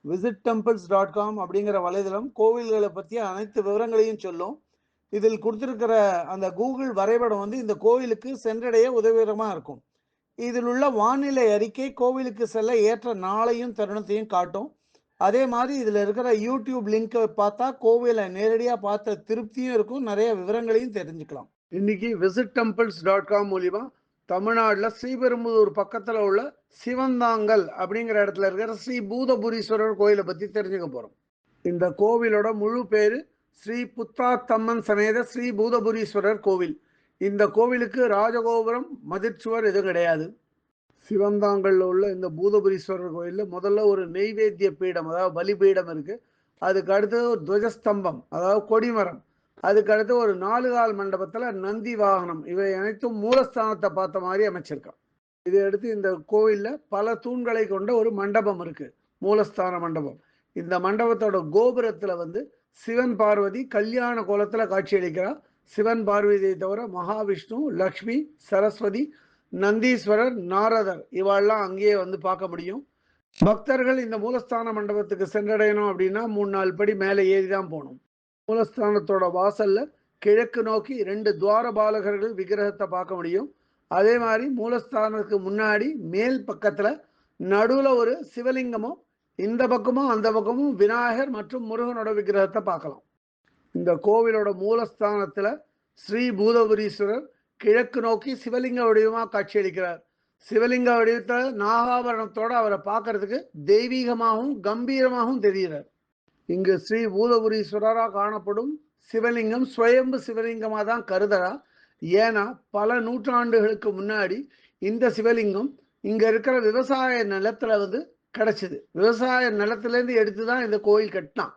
visittemples.com அப்படிங்கிற வலைதளம் கோவில்களை பற்றிய அனைத்து விவரங்களையும் சொல்லும். இதில் கொடுத்திருக்கிற அந்த கூகுள் வரைபடம் வந்து இந்த கோவிலுக்கு சென்றடைய உதவிகரமாக இருக்கும். இதில் உள்ள வானிலை அறிக்கை கோவிலுக்கு செல்ல ஏற்ற நாளையும் தருணத்தையும் காட்டும். அதே மாதிரி இதில் இருக்கிற யூடியூப் லிங்கை பார்த்தா கோவிலை நேரடியாக பார்த்த திருப்தியும் இருக்கும், நிறைய விவரங்களையும் தெரிஞ்சுக்கலாம். இன்னைக்கு visittemples.com மூலிமா தமிழ்நாட்டில் ஸ்ரீபெரும்புதூர் பக்கத்தில் உள்ள சிவந்தாங்கல் அப்படிங்கிற இடத்துல இருக்கிற ஸ்ரீ பூதபுரீஸ்வரர் கோயிலை பற்றி தெரிஞ்சுக்க போகிறோம். இந்த கோவிலோட முழு பேர் ஸ்ரீ புத்தாத்தம்மன் சமேத ஸ்ரீ பூதபுரீஸ்வரர் கோவில். இந்த கோவிலுக்கு ராஜகோபுரம் மதிர்ச்சுவர் எதுவும் கிடையாது. சிவந்தாங்கல்ல உள்ள இந்த பூதபுரீஸ்வரர் கோயிலில் முதல்ல ஒரு நெய்வேத்திய பீடம், அதாவது பலிபீடம் இருக்கு. அதுக்கு அடுத்தது ஒரு துவஜஸ்தம்பம், அதாவது கொடிமரம். அதுக்கு அடுத்து ஒரு 4 கால் மண்டபத்தில் நந்தி வாகனம். இவை அனைத்தும் மூலஸ்தானத்தை பார்த்த மாதிரி அமைச்சிருக்கான். இதை அடுத்து இந்த கோவிலில் பல தூண்களை கொண்ட ஒரு மண்டபம் இருக்கு, மூலஸ்தான மண்டபம். இந்த மண்டபத்தோட கோபுரத்தில் வந்து சிவன் பார்வதி கல்யாண கோலத்தில் காட்சியளிக்கிறார். சிவன் பார்வதியை தவிர மகாவிஷ்ணு, லக்ஷ்மி, சரஸ்வதி, நந்தீஸ்வரர், நாரதர் இவாள்லாம் அங்கேயே வந்து பார்க்க முடியும். பக்தர்கள் இந்த மூலஸ்தான மண்டபத்துக்கு சென்றடையணும் அப்படின்னா 3-4 படி மேலே ஏறி தான் போகணும். மூலஸ்தானத்தோட வாசல்ல கிழக்கு நோக்கி 2 துவாரபாலகர்கள் விக்கிரகத்தை பார்க்க முடியும். அதே மாதிரி மூலஸ்தானத்துக்கு முன்னாடி மேல் பக்கத்துல நடுவில் ஒரு சிவலிங்கமும், இந்த பக்கமும் அந்த பக்கமும் விநாயகர் மற்றும் முருகனோட விக்கிரகத்தை பார்க்கலாம். இந்த கோவிலோட மூலஸ்தானத்துல ஸ்ரீ பூதபுரீஸ்வரர் கிழக்கு நோக்கி சிவலிங்க வடிவமாக காட்சியளிக்கிறார். சிவலிங்க வடிவத்தில் நாகாபரணத்தோட அவரை பார்க்கறதுக்கு தெய்வீகமாகவும் கம்பீரமாகவும் தெரிகிறார். இங்கு ஸ்ரீ பூதபுரீஸ்வரராக காணப்படும் சிவலிங்கம் சுயம்பு சிவலிங்கமாக தான் கருதறா. ஏன்னா பல நூற்றாண்டுகளுக்கு முன்னாடி இந்த சிவலிங்கம் இங்க இருக்கிற விவசாய நிலத்துல வந்து கிடைச்சது. விவசாய நிலத்திலேருந்து எடுத்து தான் இந்த கோயில் கட்டினான்.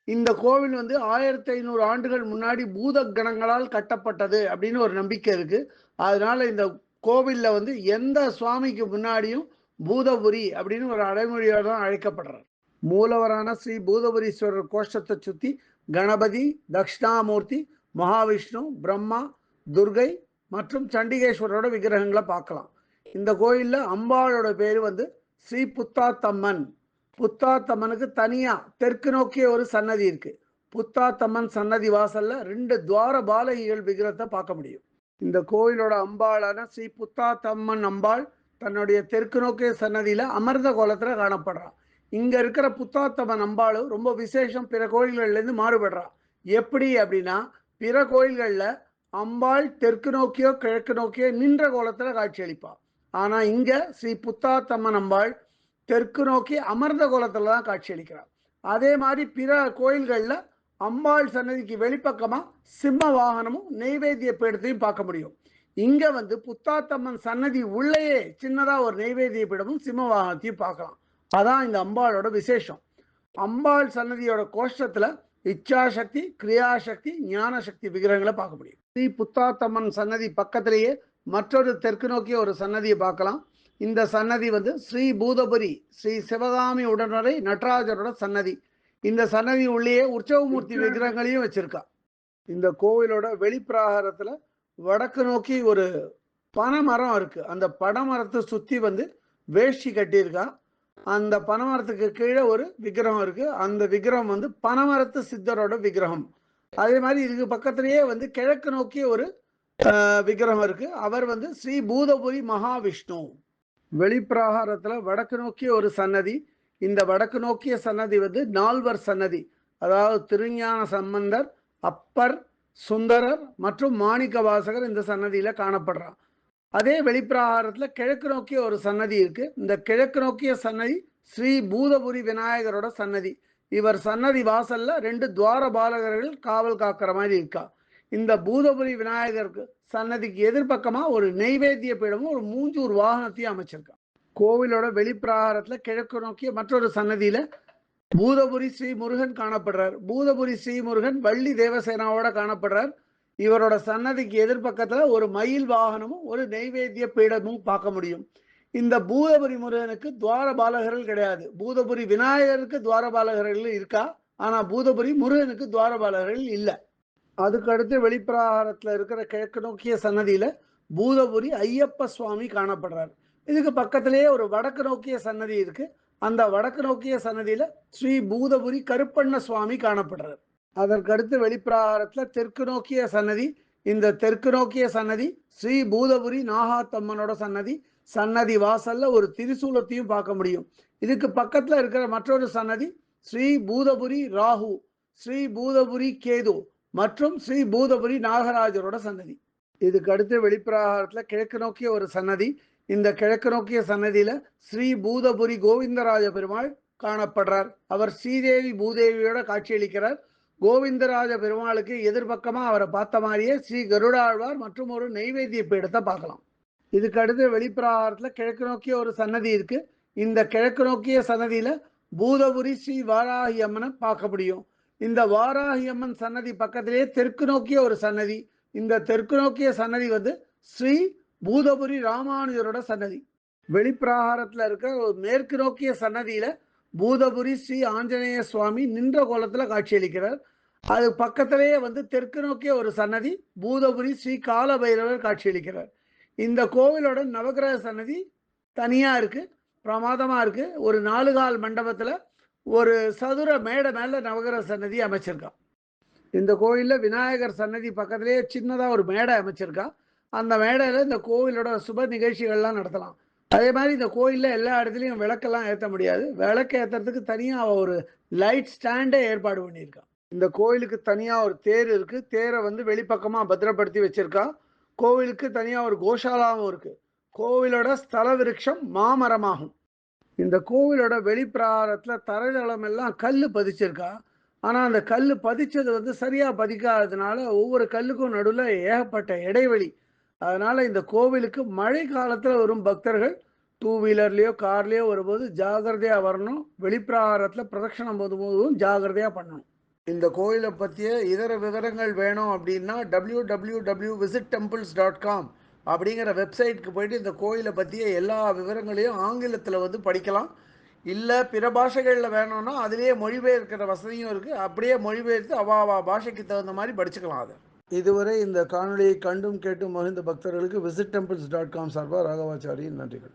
இந்த கோவில் வந்து 1500 ஆண்டுகள் முன்னாடி பூத கணங்களால் கட்டப்பட்டது அப்படின்னு ஒரு நம்பிக்கை இருக்கு. அதனால இந்த கோவில்ல வந்து எந்த சுவாமிக்கு முன்னாடியும் பூதபுரி அப்படின்னு ஒரு அடைமொழியோட தான் அழைக்கப்படுறார். மூலவரான ஸ்ரீ பூதபுரீஸ்வரர் கோஷ்டத்தை சுற்றி கணபதி, தட்சிணாமூர்த்தி, மகாவிஷ்ணு, பிரம்மா, துர்கை மற்றும் சண்டிகேஸ்வரரோட விக்கிரகங்களை பார்க்கலாம். இந்த கோயிலில் அம்பாளோட பேர் வந்து ஸ்ரீ புத்தாத்தம்மன். புத்தாத்தம்மனுக்கு தனியா தெற்கு நோக்கிய ஒரு சன்னதி இருக்கு. புத்தாத்தம்மன் சன்னதி வாசல்ல 2 துவார பாலகிகள் விக்கிரகத்தை பார்க்க முடியும். இந்த கோயிலோட அம்பாளான ஸ்ரீ புத்தாத்தம்மன் அம்பாள் தன்னுடைய தெற்கு நோக்கிய சன்னதியில அமர்ந்த கோலத்துல காணப்படுறா. இங்க இருக்கிற புத்தாத்தம்மன் அம்பாள் ரொம்ப விசேஷம், பிற கோயில்கள்ல இருந்து மாறுபடுறா. எப்படி அப்படின்னா, பிற கோயில்கள்ல அம்பாள் தெற்கு நோக்கியோ கிழக்கு நோக்கியோ நின்ற கோலத்துல காட்சியளிப்பா. ஆனா இங்க ஸ்ரீ புத்தாத்தம்மன் அம்பாள் தெற்கு நோக்கி அமர்ந்த கோலத்துல தான் காட்சியளிக்கிறார். அதே மாதிரி பிற கோயில்கள்ல அம்பாள் சன்னதிக்கு வெளிப்பக்கமா சிம்ம வாகனமும் நெய்வேத்திய பீடத்தையும் பார்க்க முடியும். இங்க வந்து புத்தாத்தம்மன் சன்னதி உள்ளேயே சின்னதா ஒரு நெய்வேத்திய பீடமும் சிம்ம வாகனத்தையும் பார்க்கலாம். அதான் இந்த அம்பாளோட விசேஷம். அம்பாள் சன்னதியோட கோஷ்டத்துல இச்சாசக்தி, கிரியாசக்தி, ஞான சக்தி விக்கிரகங்களை பார்க்க முடியும். ஸ்ரீ புத்தாத்தம்மன் சன்னதி பக்கத்திலேயே மற்றொரு தெற்கு நோக்கிய ஒரு சன்னதியை பார்க்கலாம். இந்த சன்னதி வந்து ஸ்ரீ பூதபுரி ஸ்ரீ சிவகாமி உடனுரை நடராஜரோட சன்னதி. இந்த சன்னதி உள்ளேயே உற்சவமூர்த்தி விக்கிரகங்களையும் வச்சிருக்கா. இந்த கோவிலோட வெளிப்பிராகாரத்துல வடக்கு நோக்கி ஒரு பனைமரம் இருக்கு. அந்த பனைமரத்தை சுத்தி வந்து வேஷ்டி கட்டியிருக்கா. அந்த பனைமரத்துக்கு கீழே ஒரு விக்கிரகம் இருக்கு. அந்த விக்கிரகம் வந்து பனைமரத்து சித்தரோட விக்கிரகம். அதே மாதிரி இதுக்கு பக்கத்திலேயே வந்து கிழக்கு நோக்கிய ஒரு விக்கிரகம் இருக்கு. அவர் வந்து ஸ்ரீ பூதபுரி மகாவிஷ்ணு. வெளிப்பிராகாரத்துல வடக்கு நோக்கிய ஒரு சன்னதி. இந்த வடக்கு நோக்கிய சன்னதி வந்து 4வர் சன்னதி. அதாவது திருஞான சம்பந்தர், அப்பர், சுந்தரர் மற்றும் மாணிக்க வாசகர் இந்த சன்னதியில காணப்படுறார். அதே வெளிப்பிராகாரத்துல கிழக்கு நோக்கிய ஒரு சன்னதி இருக்கு. இந்த கிழக்கு நோக்கிய சன்னதி ஸ்ரீ பூதபுரி விநாயகரோட சன்னதி. இவர் சன்னதி வாசல்ல 2 துவார பாலகர்கள் காவல் காக்கிற மாதிரி இருக்கா. இந்த பூதபுரி விநாயகருக்கு சன்னதிக்கு எதிர்பக்கமா ஒரு நெய்வேத்திய பீடமும் ஒரு மூஞ்சூர் வாகனத்தையும் அமைச்சிருக்கா. கோவிலோட வெளிப்பிராகாரத்துல கிழக்கு நோக்கிய மற்றொரு சன்னதியில பூதபுரி ஸ்ரீ முருகன் காணப்படுறார். பூதபுரி ஸ்ரீ முருகன் வள்ளி தேவசேனாவோட காணப்படுறார். இவரோட சன்னதிக்கு எதிர்பக்கத்துல ஒரு மயில் வாகனமும் ஒரு நெய்வேத்திய பீடமும் பார்க்க முடியும். இந்த பூதபுரி முருகனுக்கு துவார பாலகர்கள் கிடையாது. பூதபுரி விநாயகருக்கு துவார பாலகர்கள் இருக்கா. ஆனா பூதபுரி முருகனுக்கு துவார பாலகர்கள் இல்லை. அதுக்கு அடுத்து வெளிப்பிராகாரத்துல இருக்கிற கிழக்கு நோக்கிய சன்னதியில பூதபுரி ஐயப்ப சுவாமி காணப்படுறார். இதுக்கு பக்கத்திலேயே ஒரு வடக்கு நோக்கிய சன்னதி இருக்கு. அந்த வடக்கு நோக்கிய சன்னதியில ஸ்ரீ பூதபுரி கருப்பண்ண சுவாமி காணப்படுறார். அதற்கடுத்து வெளிப்பிரகாரத்துல தெற்கு நோக்கிய சன்னதி. இந்த தெற்கு நோக்கிய சன்னதி ஸ்ரீ பூதபுரி நாகாத்தம்மனோட சன்னதி. சன்னதி வாசல்ல ஒரு திரிசூலத்தையும் பார்க்க முடியும். இதுக்கு பக்கத்துல இருக்கிற மற்றொரு சன்னதி ஸ்ரீ பூதபுரி ராகு, ஸ்ரீ பூதபுரி கேது மற்றும் ஸ்ரீ பூதபுரி நாகராஜரோட சன்னதி. இதுக்கு அடுத்து வெளிப்பிரகாரத்துல கிழக்கு நோக்கிய ஒரு சன்னதி. இந்த கிழக்கு நோக்கிய சன்னதியில ஸ்ரீ பூதபுரி கோவிந்தராஜ பெருமாள் காணப்படுறார். அவர் ஸ்ரீதேவி பூதேவியோட காட்சியளிக்கிறார். கோவிந்தராஜ பெருமாளுக்கு எதிர்பக்கமா அவரை பார்த்த மாதிரியே ஸ்ரீ கருடாழ்வார் மற்றும் ஒரு நெய்வேத்திய பீடத்தை பார்க்கலாம். இதுக்கு அடுத்து வெளிப்பிரகாரத்துல கிழக்கு நோக்கிய ஒரு சன்னதி இருக்கு. இந்த கிழக்கு நோக்கிய சன்னதியில பூதபுரி ஸ்ரீ வாராகி அம்மனை பார்க்க முடியும். இந்த வாராகி அம்மன் சன்னதி பக்கத்திலேயே தெற்கு நோக்கிய ஒரு சன்னதி. இந்த தெற்கு நோக்கிய சன்னதி வந்து ஸ்ரீ பூதபுரி ராமானுஜரோட சன்னதி. வெளிப்பிரகாரத்துல இருக்க ஒரு மேற்கு நோக்கிய சன்னதியில பூதபுரி ஸ்ரீ ஆஞ்சநேய சுவாமி நின்ற கோலத்துல காட்சியளிக்கிறார். அது பக்கத்திலேயே வந்து தெற்கு நோக்கிய ஒரு சன்னதி பூதபுரி ஸ்ரீ கால பைரவர் காட்சியளிக்கிறார். இந்த கோவிலோட நவகிரக சன்னதி தனியா இருக்கு, பிரமாதமா இருக்கு. ஒரு 4 கால் மண்டபத்துல ஒரு சதுர மேடை மேல நவகிரக சன்னதி அமைச்சிருக்கான். இந்த கோயில்ல விநாயகர் சன்னதி பக்கத்திலேயே சின்னதா ஒரு மேடை அமைச்சிருக்கா. அந்த மேடையில இந்த கோவிலோட சுப நிகழ்ச்சிகள்லாம் நடத்தலாம். அதே மாதிரி இந்த கோயில்ல எல்லா இடத்துலையும் விளக்கெல்லாம் ஏற்ற முடியாது. விளக்கு ஏற்றுறதுக்கு தனியா ஒரு லைட் ஸ்டாண்டே ஏற்பாடு பண்ணியிருக்கா. இந்த கோயிலுக்கு தனியா ஒரு தேர் இருக்கு. தேரை வந்து வெளிப்பக்கமா பத்திரப்படுத்தி வச்சிருக்கா. கோவிலுக்கு தனியா ஒரு கோஷாலாவும் இருக்கு. கோவிலோட ஸ்தல விருட்சம் மாமரமாகும். இந்த கோவிலோட வெளிப்பிரகாரத்துல தரைதளம் எல்லாம் கல்லு பதிச்சிருக்கா. ஆனா அந்த கல்லு பதிச்சது வந்து சரியா பதிக்காததுனால ஒவ்வொரு கல்லுக்கும் நடுவில் ஏகப்பட்ட இடைவெளி. அதனால இந்த கோவிலுக்கு மழை காலத்துல வரும் பக்தர்கள் டூ வீலர்லயோ கார்லயோ வரும்போது ஜாகிரதையா வரணும். வெளிப்பிரகாரத்துல பிரதட்சணம் போதும் ஜாகிரதையா பண்ணணும். இந்த கோயிலை பற்றிய இதர விவரங்கள் வேணும் அப்படின்னா www.visittemples.com அப்படிங்கிற வெப்சைட்டுக்கு போயிட்டு இந்த கோயிலை பற்றிய எல்லா விவரங்களையும் ஆங்கிலத்தில் வந்து படிக்கலாம். இல்லை பிற பாஷைகளில் வேணும்னா அதிலேயே மொழிபெயர்க்கிற வசதியும் இருக்குது. அப்படியே மொழிபெயர்த்து அவாவா பாஷைக்கு தகுந்த மாதிரி படிச்சுக்கலாம் அதை. இதுவரை இந்த காணொலியை கண்டும் கேட்டும் மகிழ்ந்த பக்தர்களுக்கு visit temples.com சார்பாக ராகவாச்சாரியின் நன்றிகள்.